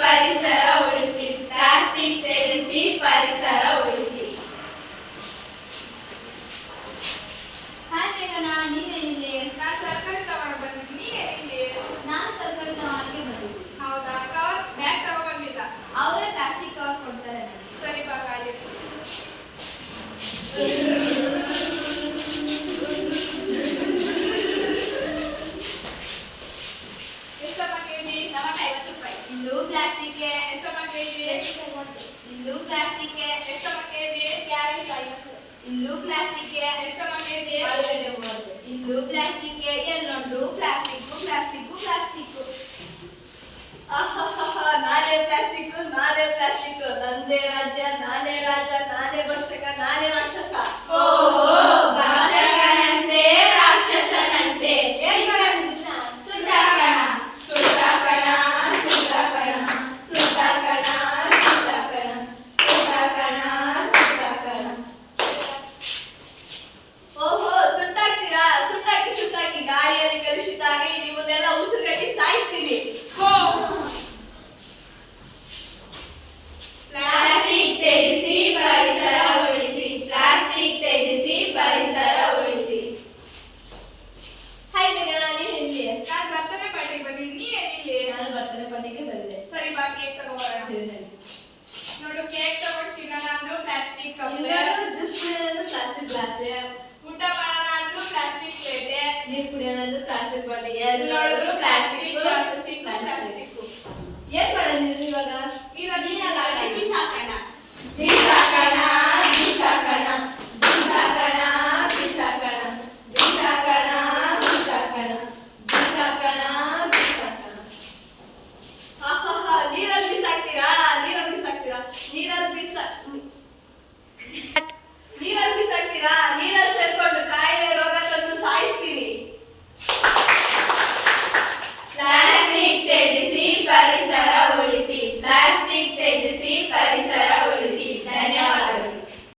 ಪರಿಸರ ಉಳಿಸಿ ಪ್ಲಾಸ್ಟಿಕ್ ತ್ಯಜಿಸಿ ಪರಿಸರ ಉಳಿಸಿ. ಹಾಯ್ ಮೇಘನ, ನೀನೇನಿಲ್ಲಿ? ನಾನು ತರಕಾರಿ ತಗೊಂಡು ಬಂದಿದ್ದೀನಿ. ನೀನೇನಿಲ್ಲಿ? ನಾನು ತರಕಾರಿ ತಗೊಳಕ್ಕೆ ಬಂದಿದ್ದೀನಿ. ಹೌದಾ? ಕವರ್ ಬ್ಯಾಗ್ ತಗೊಂಡು ಬಂದಿಲ್ಲ? ಅವರೇ ಪ್ಲಾಸ್ಟಿಕ್ ಕವರ್ ಕೊಡ್ತಾರೆ ನನಗೆ. ಸರಿ ಬಾ ಗಾಡಿ. ಎಷ್ಟಪ್ಪ ಕೆಜಿ? ಟೊಮೆಟೊ 50 ರೂಪಾಯಿ. ಇಲ್ಲೂ ಪ್ಲಾಸ್ಟಿಕ್. ಎಷ್ಟಪ್ಪ ಕೆಜಿ? ಇಲ್ಲೂ ಪ್ಲಾಸ್ಟಿಕ್. ಎಷ್ಟಪ್ಪ ಕೆಜಿ? ಕ್ಯಾರೆಟ್ 50. ಇಲ್ಲೂ ಪ್ಲಾಸ್ಟಿಕ್. ಎಷ್ಟಪ್ಪ ಕೆಜಿ? ಆಲೂಗಡ್ಡೆ 30. ಇಲ್ಲೂ ಪ್ಲಾಸ್ಟಿಕ್. ಎಲ್ಲೊಂದು ಪ್ಲಾಸ್ಟಿಕ್ ಪ್ಲಾಸ್ಟಿಕ್ ಪ್ಲಾಸ್ಟಿಕ್. ನಾನೇ ಪ್ಲಾಸ್ಟಿಕ್ ನಾನೇ ಪ್ಲಾಸ್ಟಿಕ್. ನಂದೇ ರಾಜ್ಯ ನಾನೇ ರಾಜ, ನಾನೇ ಭಕ್ಷಕ ನಾನೇ ರಾಕ್ಷಸ. ಓಹೋ, ಭಕ್ಷಕನಂತೆ ರಾಕ್ಷಸನಂತೆ. ಸುಧಾಕಣ ಸುಧಾಕಣ ಸುಧಾಕಣ ಸುಧಾಕಣ ಸುಧಾಕಣ ಸುಧಾಕಣ ಸುಧಾಕಣ. ಓಹೋ, ಸುಟ್ಟಾಕ್ತೀರಾ? ಸುಟ್ಟಾಕಿ ಗಾಳಿಯಲ್ಲಿ ಕಲುಷಿತ ಆಗಿ ನಿಮ್ಮನ್ನೆಲ್ಲ ಉಸಿರುಗಟ್ಟಿ ಸಾಯಿಸ್ತೀರಿ. ಪ್ಲಾಸ್ಟಿಕ್ ತ್ಯಜಿಸಿ ಪರಿಸರ ಉಳಿಸಿ ಪ್ಲಾಸ್ಟಿಕ್ ತ್ಯಜಿಸಿ ಪರಿಸರ ಉಳಿಸಿ. ಹಾಯ್ ಮೇಘನ, ನೀನ್ ಎಲ್ಲಿ? ನಾನು ಬರ್ತಡೇ ಪಾರ್ಟಿಗೆ ಬಂದಿದ್ದೀನಿ. ನೀನೇನಿಲ್ಲಿ? ನಾನು ಬರ್ತಡೇ ಪಾರ್ಟಿಗೆ ಬಂದೆ. ಸರಿ ಬಾ, ಕೇಕ್ ತಗೋಬರೋಣ. ನೋಡು, ಕೇಕ್ ತಗೊಂಡು ತಿನ್ನೋಣ ಅಂದ್ರೂ ಪ್ಲಾಸ್ಟಿಕ್ ಕಪ್, ಜ್ಯೂಸ್ ಕುಡಿಯೋದಂದ್ರೆ ಪ್ಲಾಸ್ಟಿಕ್ ಗ್ಲಾಸ್, ಊಟ ಮಾಡೋಣ ಅಂದ್ರೂ ಪ್ಲಾಸ್ಟಿಕ್ ಪ್ಲೇಟೆ, ನೀರ್ ಕುಡಿಯೋದಂದ್ರೆ ಪ್ಲಾಸ್ಟಿಕ್ ಬಾಟಲ್, ನೋಡಿದ್ರು ಪ್ಲಾಸ್ಟಿಕ್ ಪ್ಲಾಸ್ಟಿಕ್ ಪ್ಲಾಸ್ಟಿಕ್. ಏನ್ ಮಾಡೋದು?